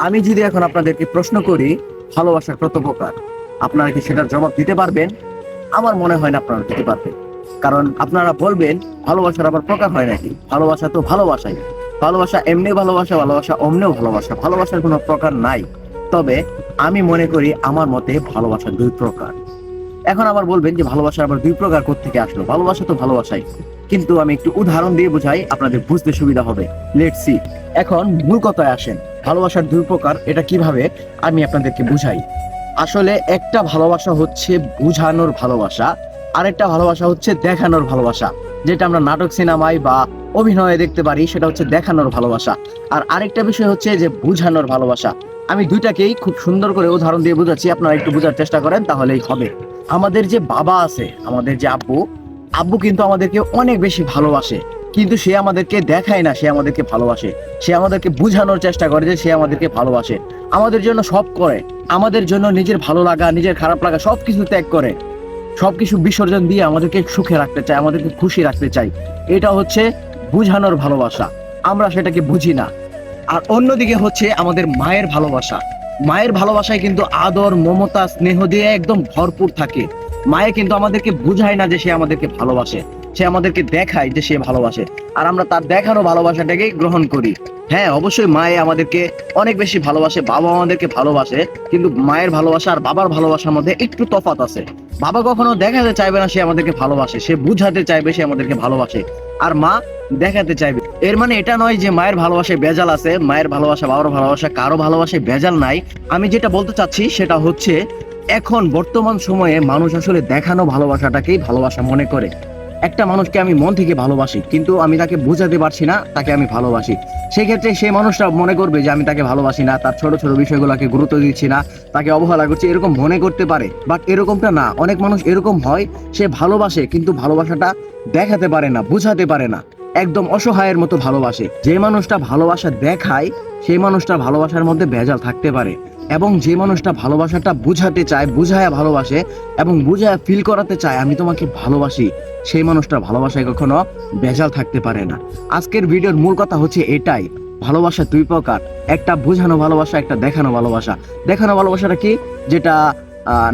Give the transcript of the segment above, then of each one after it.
আমি যদি এখন আপনাদেরকে প্রশ্ন করি ভালোবাসার কত প্রকার, আপনারা কি সেটার জবাব দিতে পারবেন? আমার মনে হয় না আপনারা দিতে পারবেন। কারণ আপনারা বলবেন ভালোবাসার আবার প্রকার হয় নাকি? ভালোবাসা তো ভালোবাসাই। ভালোবাসা এমনি ভালোবাসা, ভালোবাসা অমনেও ভালোবাসা, ভালোবাসার কোনো প্রকার নাই। তবে আমি মনে করি আমার মতে ভালোবাসা দুই প্রকার। এখন আবার বলবেন যে ভালোবাসা আবার দুই প্রকার কোত্থেকে আসলো? ভালোবাসা তো ভালোবাসাই, কিন্তু আমি একটু উদাহরণ দিয়ে বোঝাই, আপনাদের বুঝতে সুবিধা হবে। Let's see. এখন মূল কথায় আসেন, ভালোবাসার দুই প্রকার এটা কিভাবে আমি আপনাদেরকে বুঝাই। আসলে একটা ভালোবাসা হচ্ছে বুঝানোর ভালোবাসা, আরেকটা ভালোবাসা হচ্ছে দেখানোর ভালোবাসা। যেটা আমরা নাটক সিনেমায় বা অভিনয়ে দেখতে পারি সেটা হচ্ছে দেখানোর ভালোবাসা। আর আরেকটা বিষয় হচ্ছে যে বুঝানোর ভালোবাসা। আমি দুইটাকেই খুব সুন্দর করে উদাহরণ দিয়ে বোঝাচ্ছি, আপনারা একটু বোঝার চেষ্টা করেন তাহলেই হবে। আমাদের যে বাবা আছে, আমাদের যে আব্বু, আব্বু কিন্তু আমাদেরকে অনেক বেশি ভালোবাসে, কিন্তু সে আমাদেরকে দেখায় না সে আমাদেরকে ভালোবাসে। সে আমাদেরকে বুঝানোর চেষ্টা করে যে সে আমাদেরকে ভালোবাসে, আমাদের জন্য সব করে, আমাদের জন্য নিজের ভালো লাগা নিজের খারাপ লাগা সবকিছু ত্যাগ করে, সবকিছু বিসর্জন দিয়ে আমাদেরকে সুখে রাখতে চায়, আমাদেরকে খুশি রাখতে চাই। এটা হচ্ছে বুঝানোর ভালোবাসা, আমরা সেটাকে বুঝি না। আর অন্যদিকে হচ্ছে আমাদের মায়ের ভালোবাসা। মায়ের ভালোবাসায় কিন্তু আদর মমতা স্নেহ দিয়ে একদম ভরপুর থাকে। মায়ে কিন্তু আমাদেরকে বুঝায় না যে সে আমাদেরকে ভালোবাসে, সে আমাদেরকে দেখায় যে সে ভালোবাসে, আর আমরা তার দেখানো ভালোবাসাটাকেই গ্রহণ করি। হ্যাঁ, অবশ্যই মায়ে আমাদেরকে অনেক বেশি ভালোবাসে, বাবা আমাদেরকে ভালোবাসে, কিন্তু মায়ের ভালোবাসা আর বাবার ভালোবাসার মধ্যে একটু তফাৎ আছে। বাবা কখনো দেখাতে চাইবে না সে আমাদেরকে ভালোবাসে, সে বুঝাতে চাইবে সে আমাদেরকে ভালোবাসে, আর মা দেখাতে চাইবে। এর মানে এটা নয় যে মায়ের ভালোবাসায় ভেজাল আছে, মায়ের ভালোবাসা বাবার ভালোবাসা কারো ভালোবাসায় ভেজাল নাই। আমি যেটা বলতে চাচ্ছি সেটা হচ্ছে এখন বর্তমান সময়ে মানুষ আসলে দেখানো ভালোবাসাটাকেই ভালোবাসা মনে করে। একটা মানুষকে আমি মন থেকে ভালোবাসি, কিন্তু আমি তাকে বোঝাতে পারছি না তাকে আমি ভালোবাসি, সেক্ষেত্রে সেই মানুষটা মনে করবে যে আমি তাকে ভালোবাসি না, তার ছোট ছোট বিষয়গুলোকে গুরুত্ব দিচ্ছি না, তাকে অবহেলা করছি, এরকম মনে করতে পারে। বাট এরকমটা না, অনেক মানুষ এরকম হয়, সে ভালোবাসে কিন্তু ভালোবাসাটা দেখাতে পারে না, বুঝাতে পারে না, একদম অসহায়ের মতো ভালোবাসে। যে মানুষটা ভালোবাসা দেখায় সেই মানুষটা ভালোবাসার মধ্যে ভেজাল থাকতে পারে, এবং যে মানুষটা ভালোবাসাটা বুঝাতে চায়, বুঝায়া ভালোবাসে এবং বুঝায়া ফিল করাতে চায় আমি তোমাকে ভালোবাসি, সেই মানুষটা ভালোবাসায় কখনো ভেজাল থাকতে পারে না। আজকের ভিডিওর মূল কথা হচ্ছে এটাই, ভালোবাসা দুই প্রকার, একটা বুঝানো ভালোবাসা, একটা দেখানো ভালোবাসা। দেখানো ভালোবাসাটা কি, যেটা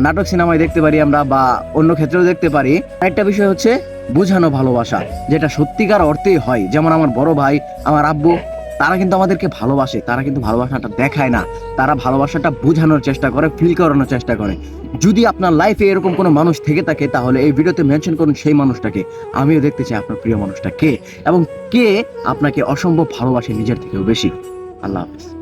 নাটক সিনেমায় দেখতে পারি আমরা বা অন্য ক্ষেত্রেও দেখতে পারি। একটা বিষয় হচ্ছে বুঝানো ভালোবাসা, যেটা সত্যিকার অর্থেই হয়। যেমন আমার বড় ভাই, আমার আব্বু, তারা কিন্তু আমাদেরকে ভালোবাসে, তারা কিন্তু ভালোবাসাটা দেখায় না, তারা ভালোবাসাটা বোঝানোর চেষ্টা করে, ফিল করানোর চেষ্টা করে। যদি আপনার লাইফে এরকম কোনো মানুষ থেকে থাকে তাহলে এই ভিডিওতে মেনশন করুন সেই মানুষটাকে। আমিও দেখতে চাই আপনার প্রিয় মানুষটা কে, এবং কে আপনাকে অসম্ভব ভালোবাসে নিজের থেকেও বেশি। আল্লাহ হাফেজ।